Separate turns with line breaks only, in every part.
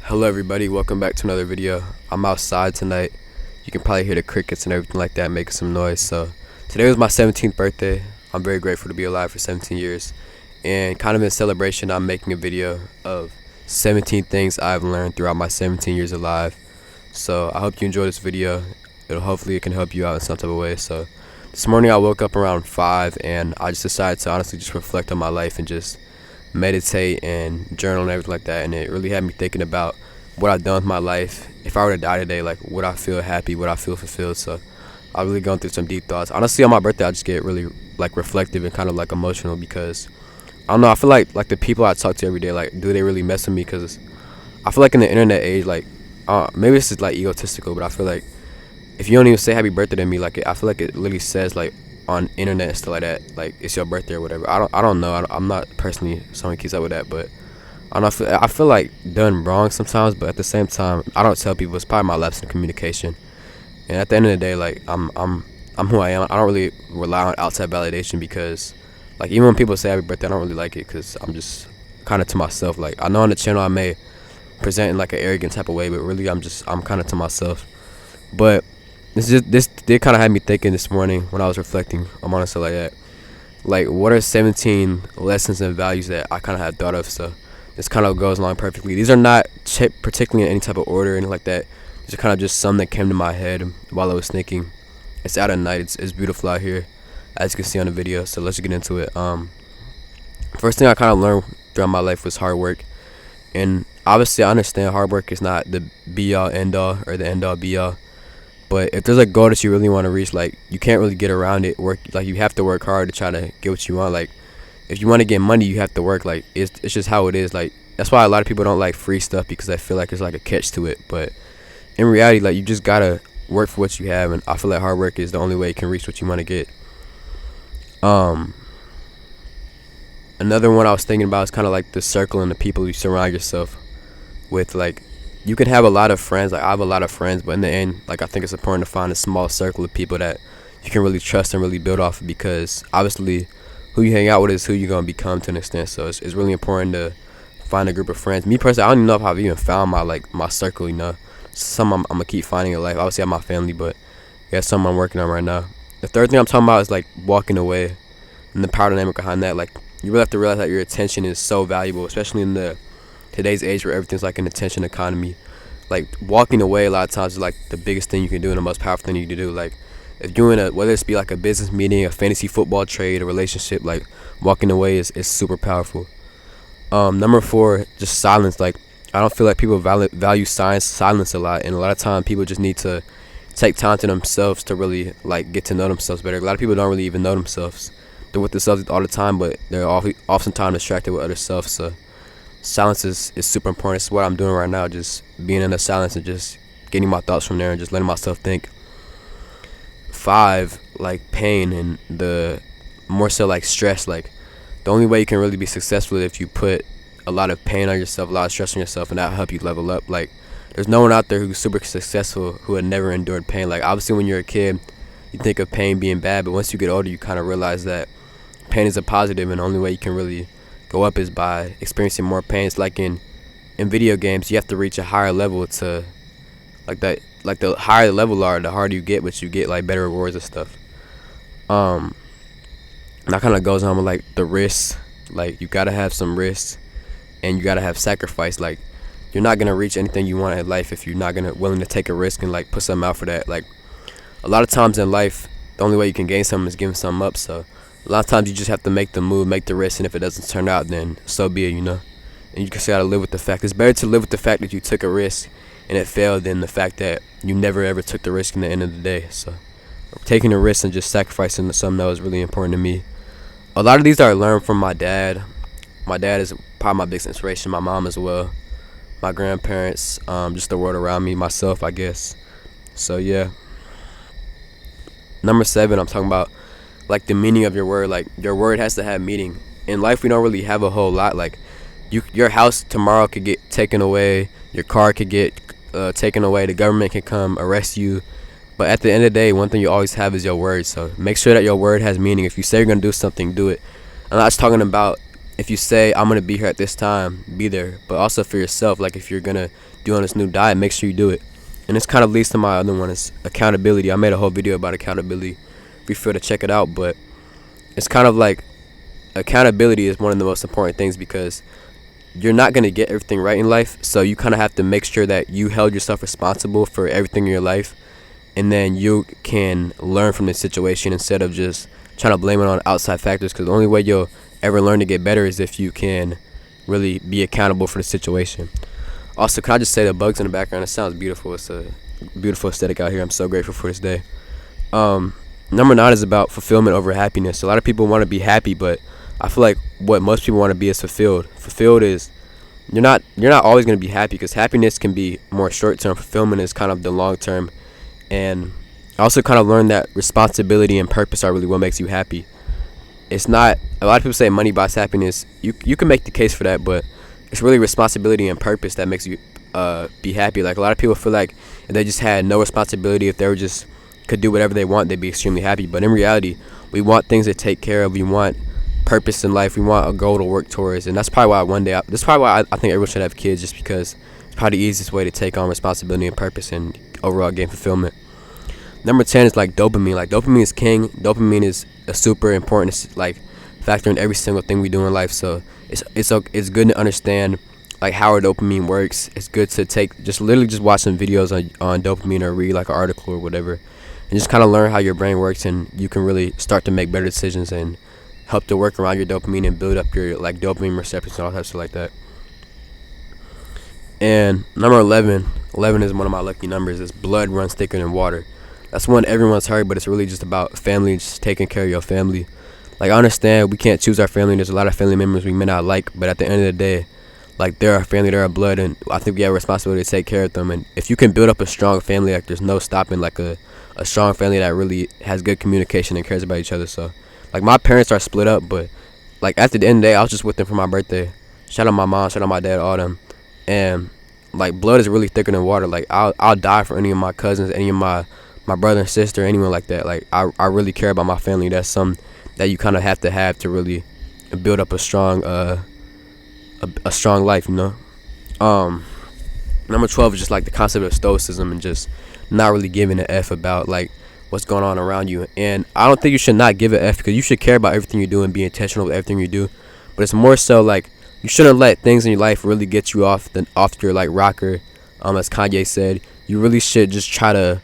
Hello everybody, welcome back to another video. I'm outside tonight. You can probably hear the crickets and everything like that making some noise. So today was my 17th birthday. I'm very grateful to be alive for 17 years. And kind of in celebration, I'm making a video of 17 things I've learned throughout my 17 years alive. So I hope you enjoy this video. Hopefully it can help you out in some type of way. So this morning I woke up around 5 and I just decided to honestly just reflect on my life and just meditate and journal and everything like that. And it really had me thinking about what I've done with my life. If I were to die today, like, would I feel happy? Would I feel fulfilled? So I've really gone through some deep thoughts. Honestly, on my birthday I just get really like reflective and kind of like emotional because I don't know, I feel like the people I talk to every day, like, do they really mess with me? Because I feel like in the internet age, like, maybe this is like egotistical, but I feel like if you don't even say happy birthday to me, like, I feel like it literally says like on internet and stuff like that, like it's your birthday or whatever. I don't know. I'm not personally someone who keeps up with that, but I don't know. I feel like done wrong sometimes, but at the same time, I don't tell people. It's probably my lapse in communication. And at the end of the day, like, I'm who I am. I don't really rely on outside validation because, like, even when people say happy birthday, I don't really like it because I'm just kind of to myself. Like, I know on the channel I may present in like an arrogant type of way, but really I'm kind of to myself. But this did kind of have me thinking this morning when I was reflecting on honestly like that. Like, what are 17 lessons and values that I kind of had thought of? So this kind of goes along perfectly. These are not particularly in any type of order or anything like that. These are kind of just some that came to my head while I was thinking. It's out at night. It's beautiful out here, as you can see on the video. So let's get into it. First thing I kind of learned throughout my life was hard work. And obviously I understand hard work is not the be all end all or the end all be all. But if there's a goal that you really want to reach, like, you can't really get around it. You have to work hard to try to get what you want. Like, if you want to get money, you have to work. Like, it's just how it is. Like, that's why a lot of people don't like free stuff, because I feel like there's like a catch to it. But in reality, like, you just gotta work for what you have, and I feel like hard work is the only way you can reach what you want to get. Another one I was thinking about is kind of like the circle and the people you surround yourself with. Like, you can have a lot of friends. Like, I have a lot of friends, but in the end, like, I think it's important to find a small circle of people that you can really trust and really build off of, because obviously who you hang out with is who you're going to become to an extent. So it's really important to find a group of friends. Me personally, I don't even know if I've even found my circle, you know. Some I'm going to keep finding in life. Obviously I have my family, but yeah, something I'm working on right now. The third thing I'm talking about is like walking away and the power dynamic behind that. Like, you really have to realize that your attention is so valuable, especially in today's age where everything's like an attention economy. Like, walking away a lot of times is like the biggest thing you can do and the most powerful thing you can do. Like, if you're whether it's be like a business meeting, a fantasy football trade, a relationship, like, walking away is super powerful. Number 4, just silence. Like, I don't feel like people value silence a lot, and a lot of time people just need to take time to themselves to really like get to know themselves better. A lot of people don't really even know themselves. They're with themselves all the time, but they're oftentimes distracted with other stuff. So silence is super important. It's what I'm doing right now, just being in the silence and just getting my thoughts from there and just letting myself think. 5, like, pain and the more so like stress. Like, the only way you can really be successful is if you put a lot of pain on yourself, a lot of stress on yourself, and that'll help you level up. Like, there's no one out there who's super successful who had never endured pain. Like, obviously when you're a kid, you think of pain being bad, but once you get older, you kind of realize that pain is a positive, and the only way you can really go up is by experiencing more pain. It's like in video games, you have to reach a higher level to like that. Like, the higher the level are, the harder you get, but you get like better rewards and stuff. And that kind of goes on with like the risks. Like, you gotta have some risks and you gotta have sacrifice. Like, you're not gonna reach anything you want in life if you're not gonna willing to take a risk and like put something out for that. Like, a lot of times in life, the only way you can gain something is giving something up. So a lot of times you just have to make the move, make the risk, and if it doesn't turn out, then so be it, you know. And you just gotta live with the fact. It's better to live with the fact that you took a risk and it failed than the fact that you never ever took the risk in the end of the day. So taking a risk and just sacrificing something that was really important to me. A lot of these I learned from my dad. My dad is probably my biggest inspiration. My mom as well. My grandparents, just the world around me, myself, I guess. So yeah. Number 7, I'm talking about like the meaning of your word. Like, your word has to have meaning. In life, we don't really have a whole lot. Like, your house tomorrow could get taken away. Your car could get taken away. The government can come arrest you. But at the end of the day, one thing you always have is your word. So make sure that your word has meaning. If you say you're gonna do something, do it. I'm not just talking about if you say I'm gonna be here at this time, be there. But also for yourself, like if you're gonna do on this new diet, make sure you do it. And this kind of leads to my other one is accountability. I made a whole video about accountability. Be sure to check it out. But it's kind of like accountability is one of the most important things because you're not gonna get everything right in life. So you kind of have to make sure that you held yourself responsible for everything in your life, and then you can learn from the situation instead of just trying to blame it on outside factors. Because the only way you'll ever learn to get better is if you can really be accountable for the situation. Also, can I just say the bugs in the background? It sounds beautiful. It's a beautiful aesthetic out here. I'm so grateful for this day. Number 9 is about fulfillment over happiness. A lot of people want to be happy, but I feel like what most people want to be is fulfilled. Fulfilled is you're not always going to be happy because happiness can be more short term. Fulfillment is kind of the long term. And I also kind of learned that responsibility and purpose are really what makes you happy. It's not, a lot of people say money buys happiness. You can make the case for that, but it's really responsibility and purpose that makes you be happy. Like a lot of people feel like if they just had no responsibility, if they were just could do whatever they want, they'd be extremely happy. But in reality, we want things to take care of. We want purpose in life. We want a goal to work towards, and that's probably why I think everyone should have kids, just because it's probably the easiest way to take on responsibility and purpose and overall gain fulfillment. Number 10 is like dopamine. Like dopamine is king. Dopamine is a super important like factor in every single thing we do in life. So it's good to understand like how our dopamine works. It's good to literally watch some videos on dopamine or read like an article or whatever, and just kind of learn how your brain works, and you can really start to make better decisions and help to work around your dopamine and build up your like dopamine receptors and all types of like that. And number 11 is one of my lucky numbers. Is blood runs thicker than water. That's one everyone's heard, but it's really just about family, just taking care of your family. Like I understand we can't choose our family. There's a lot of family members we may not like, but at the end of the day, like they're our family, they're our blood, and I think we have a responsibility to take care of them. And if you can build up a strong family, like there's no stopping like a strong family that really has good communication and cares about each other. So like my parents are split up, but like at the end of the day, I was just with them for my birthday. Shout out my mom, shout out my dad, all them. And like blood is really thicker than water. Like I'll die for any of my cousins, any of my brother and sister, anyone like that. Like I really care about my family. That's something that you kind of have to really build up a strong a strong life, you know. Number 12 is just like the concept of stoicism and just not really giving an F about like what's going on around you. And I don't think you should not give an F, because you should care about everything you do and be intentional with everything you do. But it's more so like you shouldn't let things in your life really get you off your like rocker. As Kanye said, you really should just try to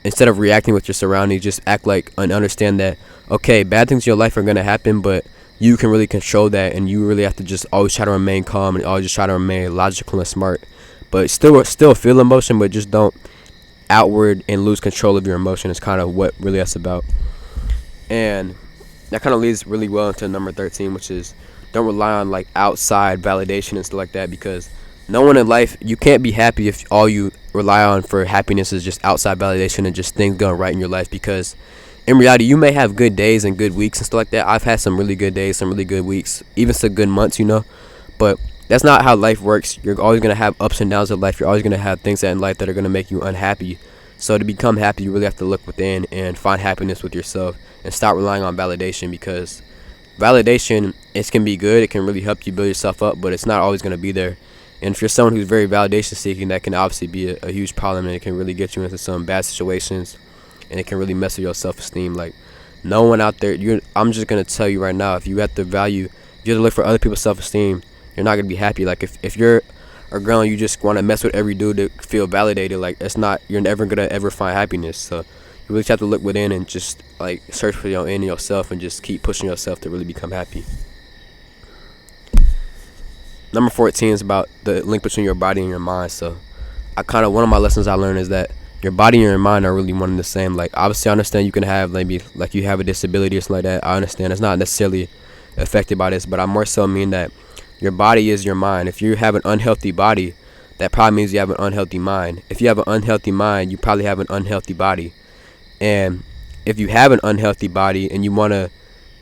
instead of reacting with your surroundings, just act like and understand that okay, bad things in your life are gonna happen, but you can really control that, and you really have to just always try to remain calm and always just try to remain logical and smart. But still feel emotion, but just don't outward and lose control of your emotion. Is kind of what really that's about. And that kind of leads really well into number 13, which is don't rely on like outside validation and stuff like that, because no one in life, you can't be happy if all you rely on for happiness is just outside validation and just things going right in your life. Because in reality, you may have good days and good weeks and stuff like that. I've had some really good days, some really good weeks, even some good months, you know. But that's not how life works. You're always going to have ups and downs of life. You're always going to have things in life that are going to make you unhappy. So to become happy, you really have to look within and find happiness with yourself and stop relying on validation, because validation, it can be good. It can really help you build yourself up, but it's not always going to be there. And if you're someone who's very validation seeking, that can obviously be a huge problem, and it can really get you into some bad situations, and it can really mess with your self-esteem. Like no one out there, I'm just going to tell you right now, if you have to look for other people's self-esteem, you're not going to be happy. Like if you're a girl and you just want to mess with every dude to feel validated, like you're never going to ever find happiness. So you really have to look within and just like search for your in yourself and just keep pushing yourself to really become happy. Number 14 is about the link between your body and your mind. So one of my lessons I learned is that your body and your mind are really one and the same. Like obviously I understand you can have maybe like you have a disability or something like that. I understand it's not necessarily affected by this, but I more so mean that your body is your mind. If you have an unhealthy body, that probably means you have an unhealthy mind. If you have an unhealthy mind, you probably have an unhealthy body. And if you have an unhealthy body and you want to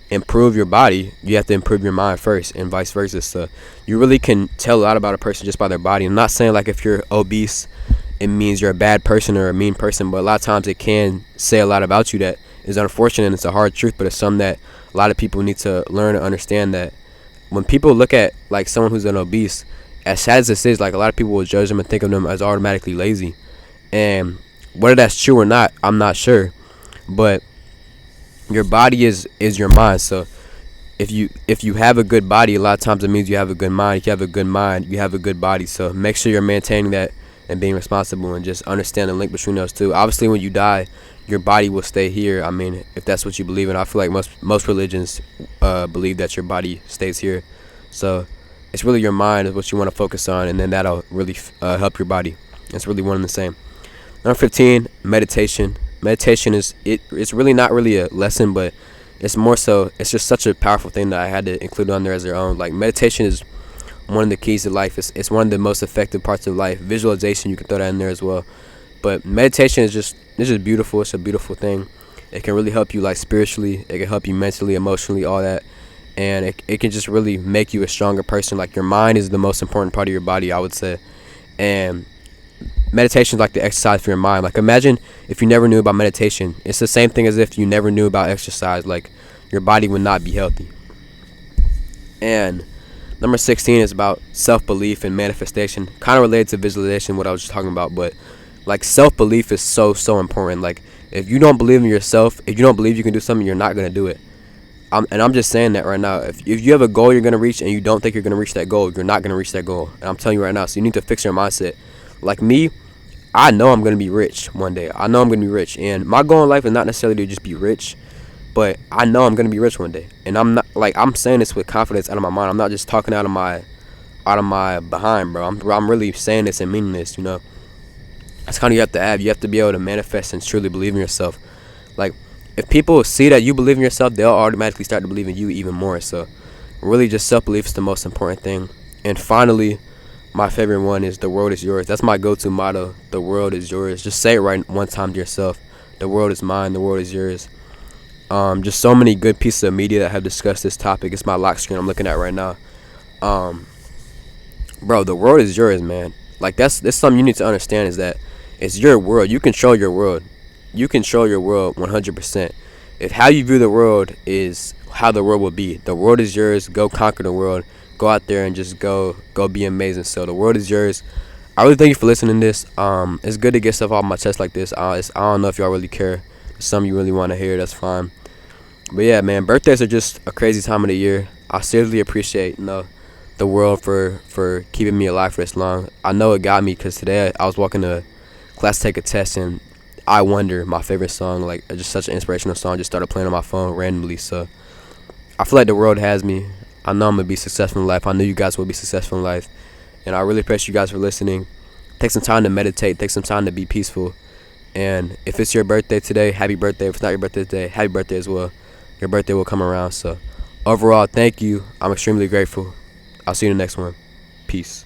improve your body, you have to improve your mind first, and vice versa. So you really can tell a lot about a person just by their body. I'm not saying like if you're obese it means you're a bad person or a mean person, but a lot of times it can say a lot about you that is unfortunate, and it's a hard truth, but it's something that a lot of people need to learn and understand, that when people look at like someone who's an obese, as sad as this is, like a lot of people will judge them and think of them as automatically lazy. And whether that's true or not, I'm not sure. But your body is your mind. So if you have a good body, a lot of times it means you have a good mind. If you have a good mind, you have a good body. So make sure you're maintaining that and being responsible, and just understand the link between those two. Obviously, when you die, your body will stay here. I mean, if that's what you believe in. I feel like most religions believe that your body stays here. So it's really your mind is what you want to focus on, and then that'll really help your body. It's really one and the same. Number 15, meditation. Meditation it's really not really a lesson, but it's more so, it's just such a powerful thing that I had to include on there as their own. Like, meditation is one of the keys to life. It's one of the most effective parts of life. Visualization, you can throw that in there as well. But meditation is just, it's just beautiful. It's a beautiful thing. It can really help you, like, spiritually. It can help you mentally, emotionally, all that. And it can just really make you a stronger person. Like, your mind is the most important part of your body, I would say. And meditation is like the exercise for your mind. Like, imagine if you never knew about meditation. It's the same thing as if you never knew about exercise. Like, your body would not be healthy. And number 16 is about self-belief and manifestation. Kind of related to visualization, what I was just talking about. But like, self-belief is so important. Like, if you don't believe in yourself, if you don't believe you can do something, you're not going to do it. I'm just saying that right now. If you have a goal you're going to reach and you don't think you're going to reach that goal, you're not going to reach that goal. And I'm telling you right now. So you need to fix your mindset. Like me, I know I'm going to be rich one day. I know I'm going to be rich. And my goal in life is not necessarily to just be rich, but I know I'm going to be rich one day. And I'm not, like, I'm saying this with confidence out of my mind. I'm not just talking out of my behind, bro. I'm really saying this and meaning this, you know. That's kind of you have to have. You have to be able to manifest and truly believe in yourself. Like, if people see that you believe in yourself, they'll automatically start to believe in you even more. So really, just self-belief is the most important thing. And finally, my favorite one is the world is yours. That's my go-to motto. The world is yours. Just say it right one time to yourself. The world is mine. The world is yours. Just so many good pieces of media that have discussed this topic. It's my lock screen I'm looking at right now. Bro, the world is yours, man. Like, that's something you need to understand, is that it's your world. You control your world. You control your world 100%. If how you view the world is how the world will be. The world is yours. Go conquer the world. Go out there and just go be amazing. So the world is yours. I really thank you for listening to this. It's good to get stuff off my chest like this. I don't know if y'all really care. Some you really want to hear, that's fine. But yeah, man, birthdays are just a crazy time of the year. I seriously appreciate, the world for keeping me alive for this long. I know it got me, because today I was walking to class to take a test, and I Wonder, my favorite song, like, just such an inspirational song, just started playing on my phone randomly. So I feel like the world has me. I know I'm going to be successful in life. I know you guys will be successful in life. And I really appreciate you guys for listening. Take some time to meditate. Take some time to be peaceful. And if it's your birthday today, happy birthday. If it's not your birthday today, happy birthday as well. Your birthday will come around. So overall, thank you. I'm extremely grateful. I'll see you in the next one. Peace.